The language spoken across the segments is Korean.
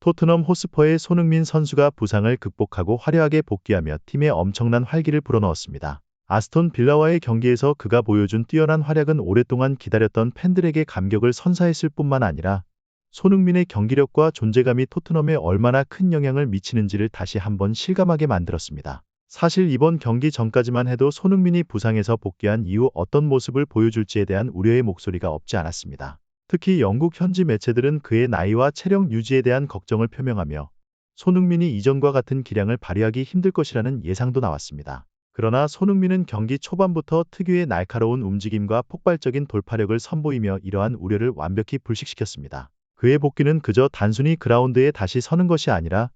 토트넘 호스퍼의 손흥민 선수가 부상을 극복하고 화려하게 복귀하며 팀에 엄청난 활기를 불어넣었습니다. 아스톤 빌라와의 경기에서 그가 보여준 뛰어난 활약은 오랫동안 기다렸던 팬들에게 감격을 선사했을 뿐만 아니라 손흥민의 경기력과 존재감이 토트넘에 얼마나 큰 영향을 미치는지를 다시 한번 실감하게 만들었습니다. 사실 이번 경기 전까지만 해도 손흥민이 부상에서 복귀한 이후 어떤 모습을 보여줄지에 대한 우려의 목소리가 없지 않았습니다. 특히 영국 현지 매체들은 그의 나이와 체력 유지에 대한 걱정을 표명하며 손흥민이 이전과 같은 기량을 발휘하기 힘들 것이라는 예상도 나왔습니다. 그러나 손흥민은 경기 초반부터 특유의 날카로운 움직임과 폭발적인 돌파력을 선보이며 이러한 우려를 완벽히 불식시켰습니다. 그의 복귀는 그저 단순히 그라운드에 다시 서는 것이 아니라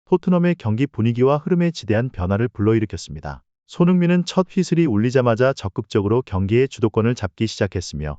토트넘의 경기 분위기와 흐름에 지대한 변화를 불러일으켰습니다. 손흥민은 첫 휘슬이 울리자마자 적극적으로 경기의 주도권을 잡기 시작했으며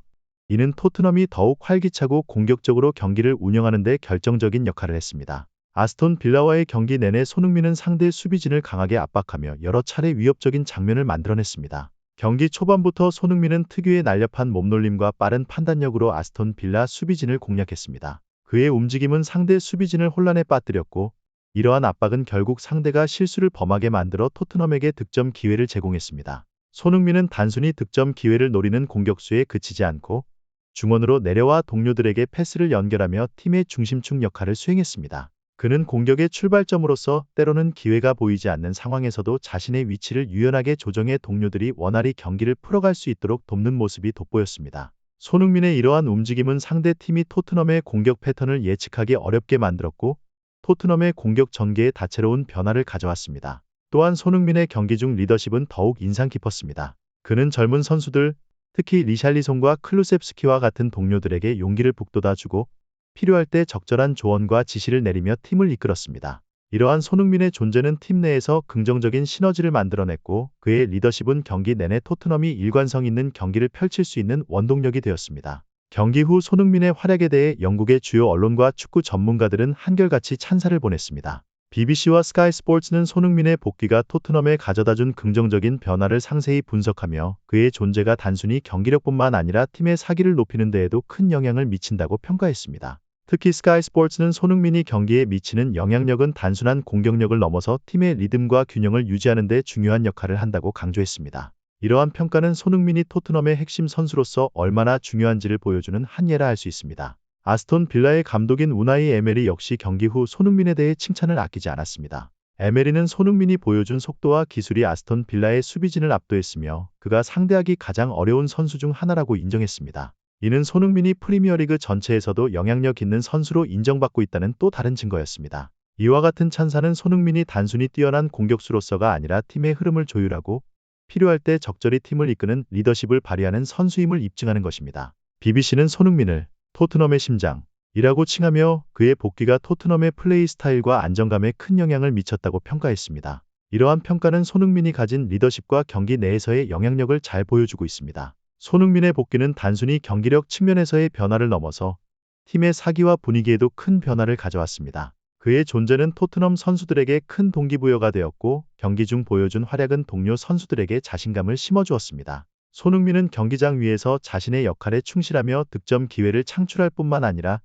이는 토트넘이 더욱 활기차고 공격적으로 경기를 운영하는 데 결정적인 역할을 했습니다. 아스톤 빌라와의 경기 내내 손흥민은 상대 수비진을 강하게 압박하며 여러 차례 위협적인 장면을 만들어냈습니다. 경기 초반부터 손흥민은 특유의 날렵한 몸놀림과 빠른 판단력으로 아스톤 빌라 수비진을 공략했습니다. 그의 움직임은 상대 수비진을 혼란에 빠뜨렸고 이러한 압박은 결국 상대가 실수를 범하게 만들어 토트넘에게 득점 기회를 제공했습니다. 손흥민은 단순히 득점 기회를 노리는 공격수에 그치지 않고 중원으로 내려와 동료들에게 패스를 연결하며 팀의 중심축 역할을 수행했습니다. 그는 공격의 출발점으로서 때로는 기회가 보이지 않는 상황에서도 자신의 위치를 유연하게 조정해 동료들이 원활히 경기를 풀어갈 수 있도록 돕는 모습이 돋보였습니다. 손흥민의 이러한 움직임은 상대 팀이 토트넘의 공격 패턴을 예측하기 어렵게 만들었고 토트넘의 공격 전개에 다채로운 변화를 가져왔습니다. 또한 손흥민의 경기 중 리더십은 더욱 인상 깊었습니다. 그는 젊은 선수들, 특히 리샬리송과 클루셉스키와 같은 동료들에게 용기를 북돋아주고 필요할 때 적절한 조언과 지시를 내리며 팀을 이끌었습니다. 이러한 손흥민의 존재는 팀 내에서 긍정적인 시너지를 만들어냈고 그의 리더십은 경기 내내 토트넘이 일관성 있는 경기를 펼칠 수 있는 원동력이 되었습니다. 경기 후 손흥민의 활약에 대해 영국의 주요 언론과 축구 전문가들은 한결같이 찬사를 보냈습니다. BBC와 스카이 스포츠는 손흥민의 복귀가 토트넘에 가져다준 긍정적인 변화를 상세히 분석하며 그의 존재가 단순히 경기력뿐만 아니라 팀의 사기를 높이는 데에도 큰 영향을 미친다고 평가했습니다. 특히 스카이 스포츠는 손흥민이 경기에 미치는 영향력은 단순한 공격력을 넘어서 팀의 리듬과 균형을 유지하는 데 중요한 역할을 한다고 강조했습니다. 이러한 평가는 손흥민이 토트넘의 핵심 선수로서 얼마나 중요한지를 보여주는 한 예라 할 수 있습니다. 아스톤 빌라의 감독인 우나이 에메리 역시 경기 후 손흥민에 대해 칭찬을 아끼지 않았습니다. 에메리는 손흥민이 보여준 속도와 기술이 아스톤 빌라의 수비진을 압도했으며 그가 상대하기 가장 어려운 선수 중 하나라고 인정했습니다. 이는 손흥민이 프리미어리그 전체에서도 영향력 있는 선수로 인정받고 있다는 또 다른 증거였습니다. 이와 같은 찬사는 손흥민이 단순히 뛰어난 공격수로서가 아니라 팀의 흐름을 조율하고 필요할 때 적절히 팀을 이끄는 리더십을 발휘하는 선수임을 입증하는 것입니다. BBC는 손흥민을 토트넘의 심장이라고 칭하며 그의 복귀가 토트넘의 플레이 스타일과 안정감에 큰 영향을 미쳤다고 평가했습니다. 이러한 평가는 손흥민이 가진 리더십과 경기 내에서의 영향력을 잘 보여주고 있습니다. 손흥민의 복귀는 단순히 경기력 측면에서의 변화를 넘어서 팀의 사기와 분위기에도 큰 변화를 가져왔습니다. 그의 존재는 토트넘 선수들에게 큰 동기부여가 되었고 경기 중 보여준 활약은 동료 선수들에게 자신감을 심어주었습니다. 손흥민은 경기장 위에서 자신의 역할에 충실하며 득점 기회를 창출할 뿐만 아니라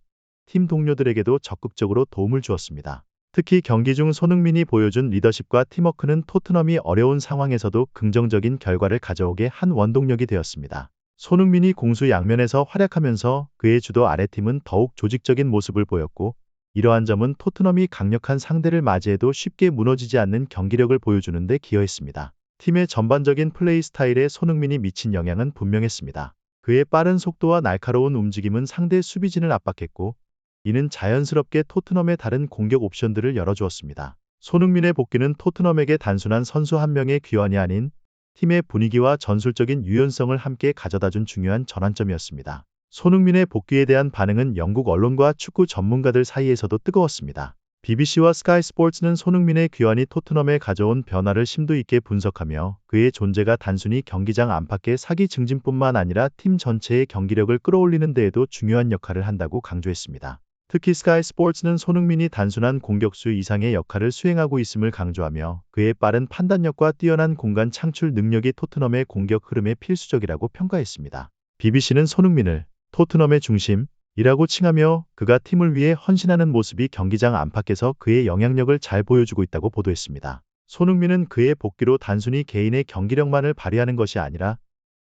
팀 동료들에게도 적극적으로 도움을 주었습니다. 특히 경기 중 손흥민이 보여준 리더십과 팀워크는 토트넘이 어려운 상황에서도 긍정적인 결과를 가져오게 한 원동력이 되었습니다. 손흥민이 공수 양면에서 활약하면서 그의 주도 아래 팀은 더욱 조직적인 모습을 보였고 이러한 점은 토트넘이 강력한 상대를 맞이해도 쉽게 무너지지 않는 경기력을 보여주는 데 기여했습니다. 팀의 전반적인 플레이 스타일에 손흥민이 미친 영향은 분명했습니다. 그의 빠른 속도와 날카로운 움직임은 상대 수비진을 압박했고 이는 자연스럽게 토트넘의 다른 공격 옵션들을 열어주었습니다. 손흥민의 복귀는 토트넘에게 단순한 선수 한 명의 귀환이 아닌 팀의 분위기와 전술적인 유연성을 함께 가져다준 중요한 전환점이었습니다. 손흥민의 복귀에 대한 반응은 영국 언론과 축구 전문가들 사이에서도 뜨거웠습니다. BBC와 스카이 스포츠는 손흥민의 귀환이 토트넘에 가져온 변화를 심도 있게 분석하며 그의 존재가 단순히 경기장 안팎의 사기 증진뿐만 아니라 팀 전체의 경기력을 끌어올리는 데에도 중요한 역할을 한다고 강조했습니다. 특히 스카이 스포츠는 손흥민이 단순한 공격수 이상의 역할을 수행하고 있음을 강조하며 그의 빠른 판단력과 뛰어난 공간 창출 능력이 토트넘의 공격 흐름에 필수적이라고 평가했습니다. BBC는 손흥민을 토트넘의 중심, 이라고 칭하며 그가 팀을 위해 헌신하는 모습이 경기장 안팎에서 그의 영향력을 잘 보여주고 있다고 보도했습니다. 손흥민은 그의 복귀로 단순히 개인의 경기력만을 발휘하는 것이 아니라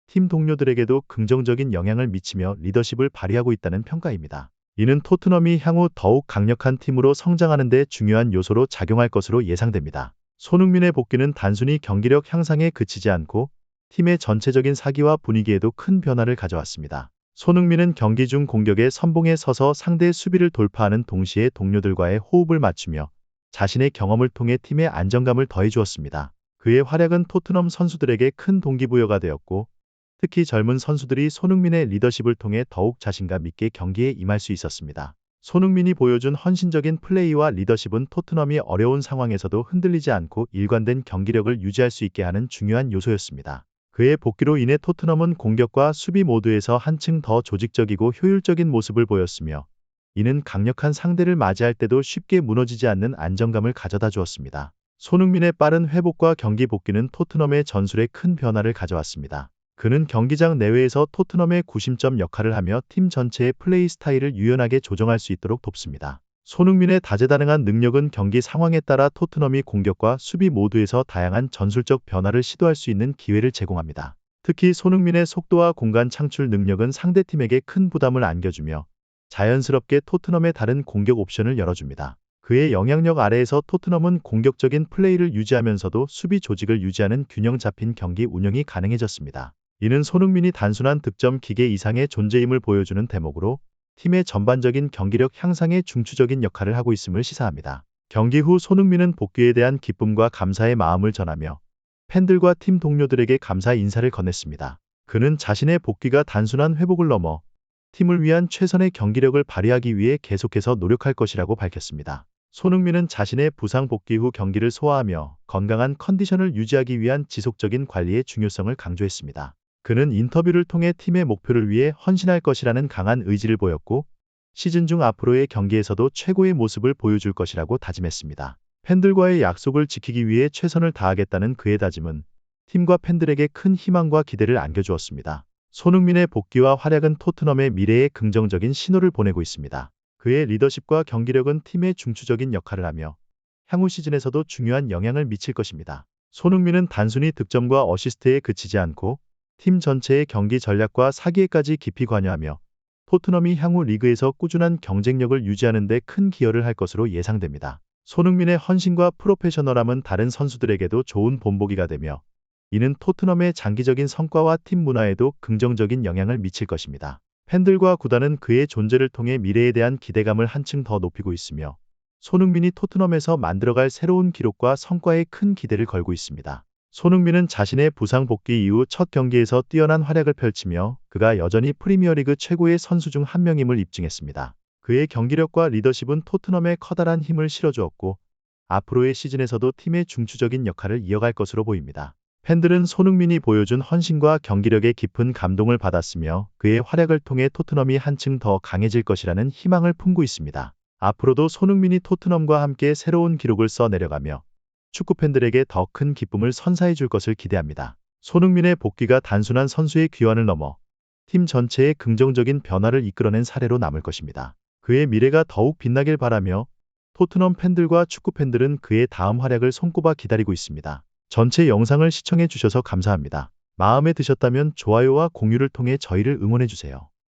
팀 동료들에게도 긍정적인 영향을 미치며 리더십을 발휘하고 있다는 평가입니다. 이는 토트넘이 향후 더욱 강력한 팀으로 성장하는 데 중요한 요소로 작용할 것으로 예상됩니다. 손흥민의 복귀는 단순히 경기력 향상에 그치지 않고 팀의 전체적인 사기와 분위기에도 큰 변화를 가져왔습니다. 손흥민은 경기 중 공격의 선봉에 서서 상대의 수비를 돌파하는 동시에 동료들과의 호흡을 맞추며 자신의 경험을 통해 팀의 안정감을 더해주었습니다. 그의 활약은 토트넘 선수들에게 큰 동기부여가 되었고 특히 젊은 선수들이 손흥민의 리더십을 통해 더욱 자신감 있게 경기에 임할 수 있었습니다. 손흥민이 보여준 헌신적인 플레이와 리더십은 토트넘이 어려운 상황에서도 흔들리지 않고 일관된 경기력을 유지할 수 있게 하는 중요한 요소였습니다. 그의 복귀로 인해 토트넘은 공격과 수비 모두에서 한층 더 조직적이고 효율적인 모습을 보였으며 이는 강력한 상대를 맞이할 때도 쉽게 무너지지 않는 안정감을 가져다 주었습니다. 손흥민의 빠른 회복과 경기 복귀는 토트넘의 전술에 큰 변화를 가져왔습니다. 그는 경기장 내외에서 토트넘의 구심점 역할을 하며 팀 전체의 플레이 스타일을 유연하게 조정할 수 있도록 돕습니다. 손흥민의 다재다능한 능력은 경기 상황에 따라 토트넘이 공격과 수비 모두에서 다양한 전술적 변화를 시도할 수 있는 기회를 제공합니다. 특히 손흥민의 속도와 공간 창출 능력은 상대팀에게 큰 부담을 안겨주며 자연스럽게 토트넘의 다른 공격 옵션을 열어줍니다. 그의 영향력 아래에서 토트넘은 공격적인 플레이를 유지하면서도 수비 조직을 유지하는 균형 잡힌 경기 운영이 가능해졌습니다. 이는 손흥민이 단순한 득점 기계 이상의 존재임을 보여주는 대목으로 팀의 전반적인 경기력 향상에 중추적인 역할을 하고 있음을 시사합니다. 경기 후 손흥민은 복귀에 대한 기쁨과 감사의 마음을 전하며 팬들과 팀 동료들에게 감사 인사를 건넸습니다. 그는 자신의 복귀가 단순한 회복을 넘어 팀을 위한 최선의 경기력을 발휘하기 위해 계속해서 노력할 것이라고 밝혔습니다. 손흥민은 자신의 부상 복귀 후 경기를 소화하며 건강한 컨디션을 유지하기 위한 지속적인 관리의 중요성을 강조했습니다. 그는 인터뷰를 통해 팀의 목표를 위해 헌신할 것이라는 강한 의지를 보였고 시즌 중 앞으로의 경기에서도 최고의 모습을 보여줄 것이라고 다짐했습니다. 팬들과의 약속을 지키기 위해 최선을 다하겠다는 그의 다짐은 팀과 팬들에게 큰 희망과 기대를 안겨주었습니다. 손흥민의 복귀와 활약은 토트넘의 미래에 긍정적인 신호를 보내고 있습니다. 그의 리더십과 경기력은 팀의 중추적인 역할을 하며 향후 시즌에서도 중요한 영향을 미칠 것입니다. 손흥민은 단순히 득점과 어시스트에 그치지 않고 팀 전체의 경기 전략과 사기에까지 깊이 관여하며 토트넘이 향후 리그에서 꾸준한 경쟁력을 유지하는 데 큰 기여를 할 것으로 예상됩니다. 손흥민의 헌신과 프로페셔널함은 다른 선수들에게도 좋은 본보기가 되며 이는 토트넘의 장기적인 성과와 팀 문화에도 긍정적인 영향을 미칠 것입니다. 팬들과 구단은 그의 존재를 통해 미래에 대한 기대감을 한층 더 높이고 있으며 손흥민이 토트넘에서 만들어갈 새로운 기록과 성과에 큰 기대를 걸고 있습니다. 손흥민은 자신의 부상 복귀 이후 첫 경기에서 뛰어난 활약을 펼치며 그가 여전히 프리미어리그 최고의 선수 중 한 명임을 입증했습니다. 그의 경기력과 리더십은 토트넘에 커다란 힘을 실어주었고 앞으로의 시즌에서도 팀의 중추적인 역할을 이어갈 것으로 보입니다. 팬들은 손흥민이 보여준 헌신과 경기력에 깊은 감동을 받았으며 그의 활약을 통해 토트넘이 한층 더 강해질 것이라는 희망을 품고 있습니다. 앞으로도 손흥민이 토트넘과 함께 새로운 기록을 써내려가며 축구 팬들에게 더 큰 기쁨을 선사해 줄 것을 기대합니다. 손흥민의 복귀가 단순한 선수의 귀환을 넘어 팀 전체의 긍정적인 변화를 이끌어낸 사례로 남을 것입니다. 그의 미래가 더욱 빛나길 바라며 토트넘 팬들과 축구 팬들은 그의 다음 활약을 손꼽아 기다리고 있습니다. 전체 영상을 시청해 주셔서 감사합니다. 마음에 드셨다면 좋아요와 공유를 통해 저희를 응원해 주세요.